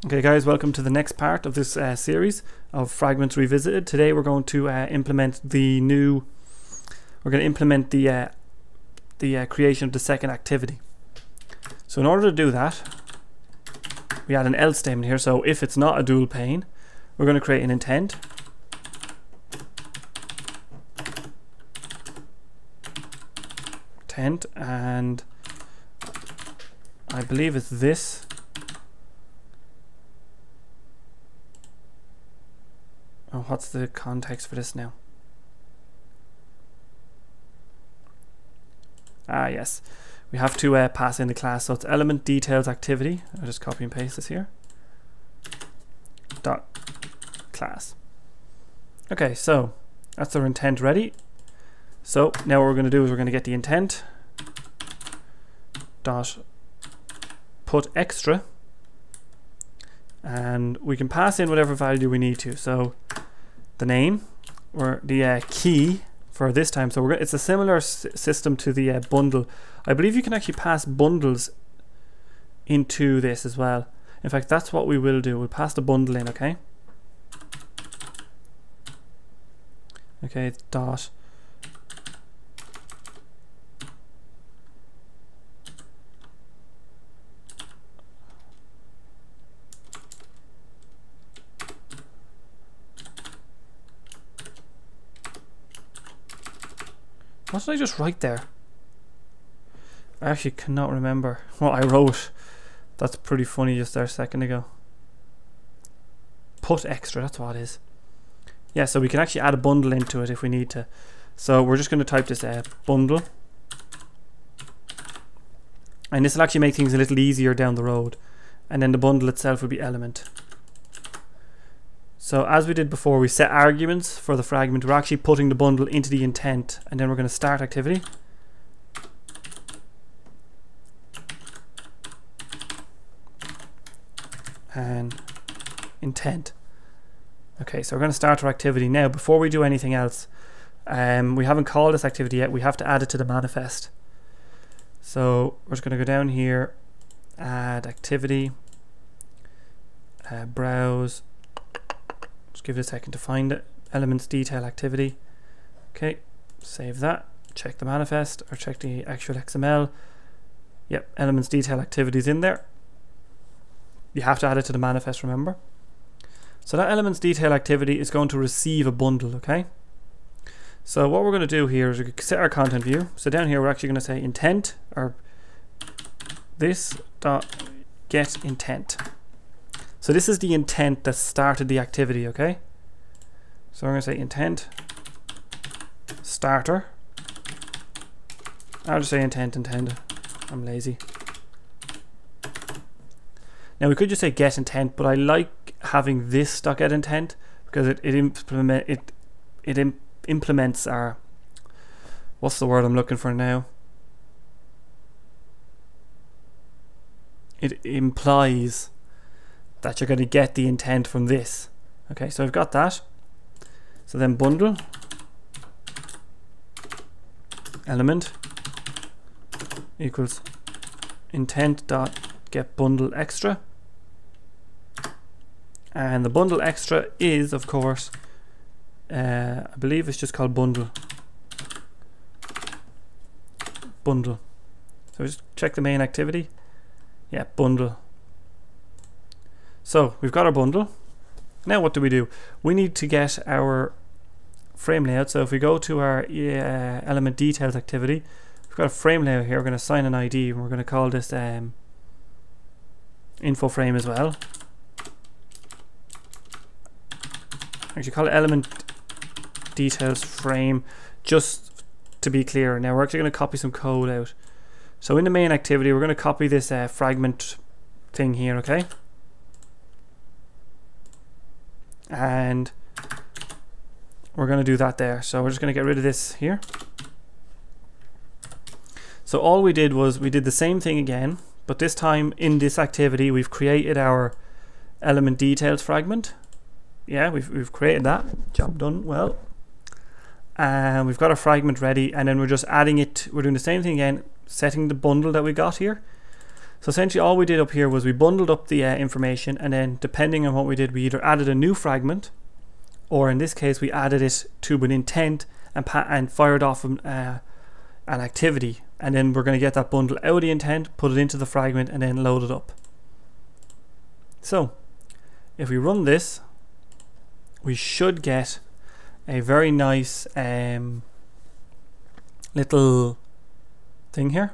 Okay guys, welcome to the next part of this series of Fragments Revisited. Today we're going to implement the creation of the second activity. So in order to do that, we add an else statement here. So if it's not a dual pane, we're going to create an intent. And I believe it's this. Oh, what's the context for this now? Ah, yes. We have to pass in the class, so it's element details activity. I'll just copy and paste this here. Dot class. Okay, so that's our intent ready. So now what we're going to do is we're going to get the intent dot put extra, and we can pass in whatever value we need to. So the name or the key for this time. So it's a similar system to the bundle. I believe you can actually pass bundles into this as well. In fact, that's what we will do. We'll pass the bundle in, okay? Okay, dot what did I just write there? I actually cannot remember what I wrote. That's pretty funny just there a second ago. Put extra, that's what it is. Yeah, so we can actually add a bundle into it if we need to. So we're just going to type this bundle. And this will actually make things a little easier down the road. And then the bundle itself will be element. So as we did before, we set arguments for the fragment. We're actually putting the bundle into the intent, and then we're going to start activity. And intent. Okay, so we're going to start our activity now. Before we do anything else, we haven't called this activity yet. We have to add it to the manifest. So we're just going to go down here, add activity, browse. Just give it a second to find it. Elements detail activity. Okay, save that. Check the manifest or check the actual XML. Yep, elements detail activity is in there. You have to add it to the manifest, remember. So that elements detail activity is going to receive a bundle, okay? So what we're going to do here is we set our content view. So down here we're actually going to say intent or this dot get intent. So this is the intent that started the activity, okay? So we're going to say intent starter. I'll just say intent intended. I'm lazy. Now we could just say get intent, but I like having this dot get intent because it implements our, what's the word I'm looking for now? It implies that you're going to get the intent from this. Okay, so I've got that. So then bundle element equals intent dot get bundle extra, and the bundle extra is, of course, I believe it's just called bundle. So just check the main activity. Yeah, bundle. So we've got our bundle. Now what do? We need to get our frame layout. So if we go to our element details activity, we've got a frame layout here. We're going to assign an ID and we're going to call this info frame as well. Actually call it element details frame just to be clear. Now we're actually going to copy some code out. So in the main activity we're going to copy this fragment thing here, okay? And we're going to do that there. So we're just going to get rid of this here. So all we did was we did the same thing again, but this time in this activity we've created our element details fragment. Yeah, we've created that. Job done well. And we've got our fragment ready, and then we're just adding it. We're doing the same thing again, setting the bundle that we got here. So essentially all we did up here was we bundled up the information, and then depending on what we did, we either added a new fragment, or in this case we added it to an intent and fired off an activity, and then we're going to get that bundle out of the intent, put it into the fragment, and then load it up. So if we run this, we should get a very nice little thing here.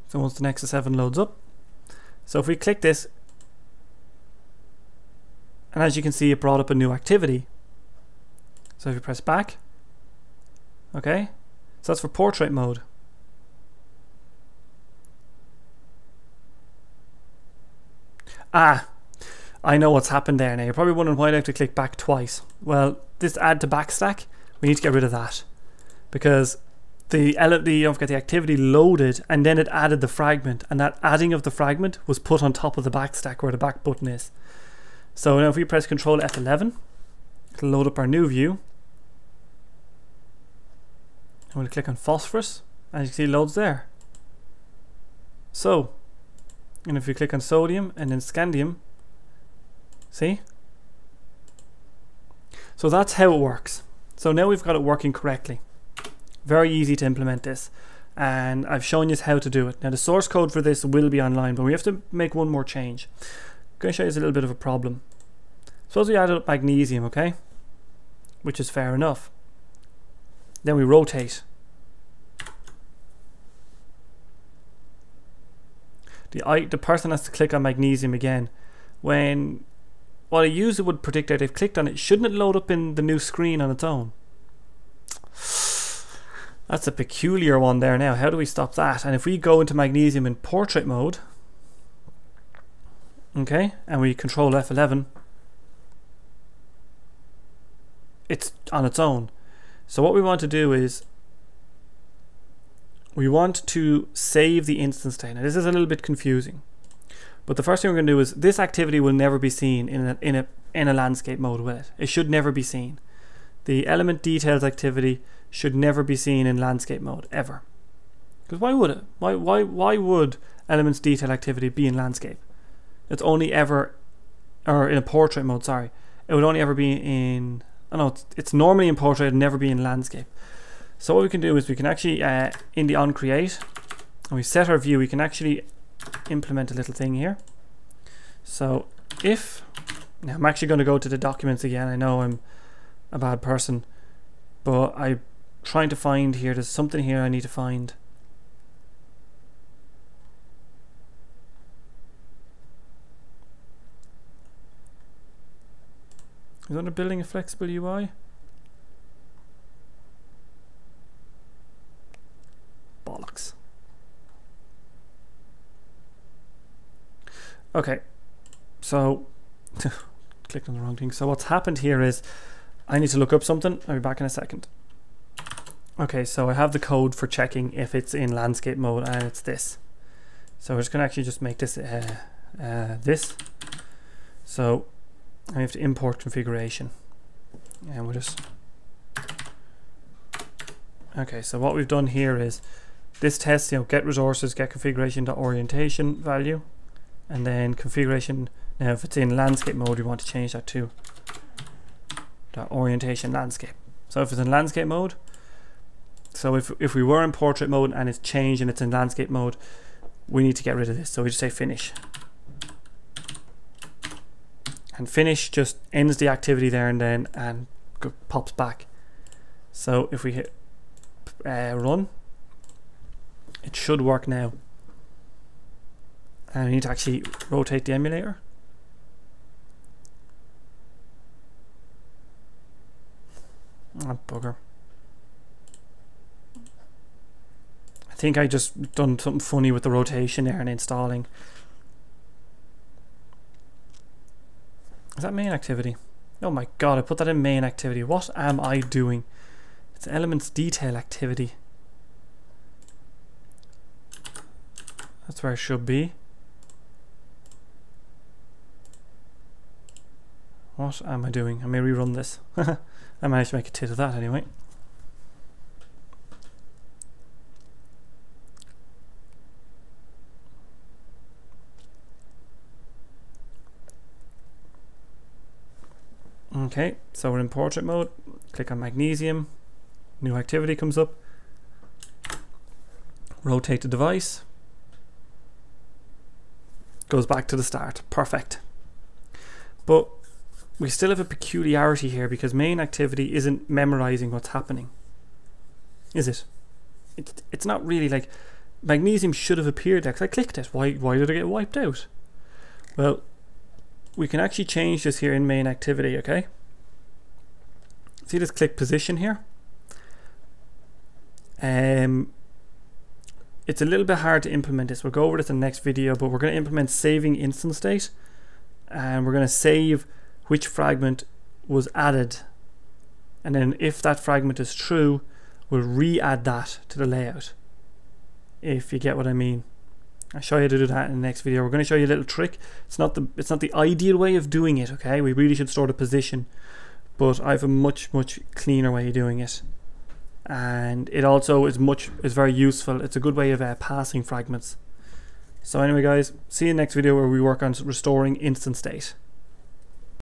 So once the Nexus 7 loads up, so if we click this, and as you can see, it brought up a new activity. So if you press back, okay, so that's for portrait mode. Ah, I know what's happened there now. You're probably wondering why I have to click back twice. Well, this add to backstack, we need to get rid of that, because the don't forget the activity loaded and then it added the fragment, and that adding of the fragment was put on top of the backstack where the back button is. So now if we press Ctrl F11, it'll load up our new view. I'm going to click on phosphorus, and you can see it loads there. So, and if you click on sodium and then scandium, see? So that's how it works. So now we've got it working correctly. Very easy to implement this, and I've shown you how to do it. Now the source code for this will be online, but we have to make one more change. I'm going to show you a little bit of a problem. Suppose we added up magnesium, okay, which is fair enough. Then we rotate. The person has to click on magnesium again. When what a user would predict that they've clicked on it, shouldn't it load up in the new screen on its own? That's a peculiar one there now. How do we stop that? And if we go into magnesium in portrait mode, okay, and we Ctrl F11, it's on its own. So what we want to do is we want to save the instance state. Now this is a little bit confusing, but the first thing we're going to do is this activity will never be seen in a landscape mode with it. It should never be seen. The element details activity should never be seen in landscape mode ever. Because why would it? Why would elements detail activity be in landscape? It's only ever, or in a portrait mode, sorry. It would only ever be in, oh no, it's normally in portrait and never be in landscape. So what we can do is we can actually, in the onCreate, and we set our view, we can actually implement a little thing here. So if, now I'm actually going to go to the documents again. I know I'm a bad person, but I'm trying to find here, there's something here I need to find. Is under building a flexible UI? Bollocks. Okay, so clicked on the wrong thing. So what's happened here is I need to look up something. I'll be back in a second. Okay, so I have the code for checking if it's in landscape mode, and it's this. So we're just going to actually just make this this. So I have to import configuration, and we'll just, okay, so what we've done here is this test, get resources, get configuration.orientation value, and then configuration. Now if it's in landscape mode, we want to change that to orientation landscape. So if it's in landscape mode, so if we were in portrait mode and it's changed and it's in landscape mode, we need to get rid of this. So we just say finish. And finish just ends the activity there and then, and pops back. So if we hit run, it should work now. And we need to actually rotate the emulator. Oh, bugger. I think I just done something funny with the rotation there and installing. Is that main activity? Oh my god, I put that in main activity. What am I doing? It's elements detail activity. That's where it should be. What am I doing? I may rerun this. I managed to make a tit of that anyway. Okay, so we're in portrait mode. Click on magnesium. New activity comes up. Rotate the device. Goes back to the start. Perfect. But we still have a peculiarity here because main activity isn't memorizing what's happening. Is it? It's not really. Like, magnesium should have appeared there because I clicked it. Why did it get wiped out? Well, we can actually change this here in main activity, okay? See this click position here? It's a little bit hard to implement this. We'll go over this in the next video, but we're going to implement saving instance state, and we're going to save which fragment was added, and then if that fragment is true, we'll re-add that to the layout, if you get what I mean. I'll show you how to do that in the next video. We're going to show you a little trick. It's not the ideal way of doing it, okay? We really should store the position, but I have a much cleaner way of doing it, and it also is very useful. It's a good way of passing fragments. So anyway guys, see you in the next video where we work on restoring instance state.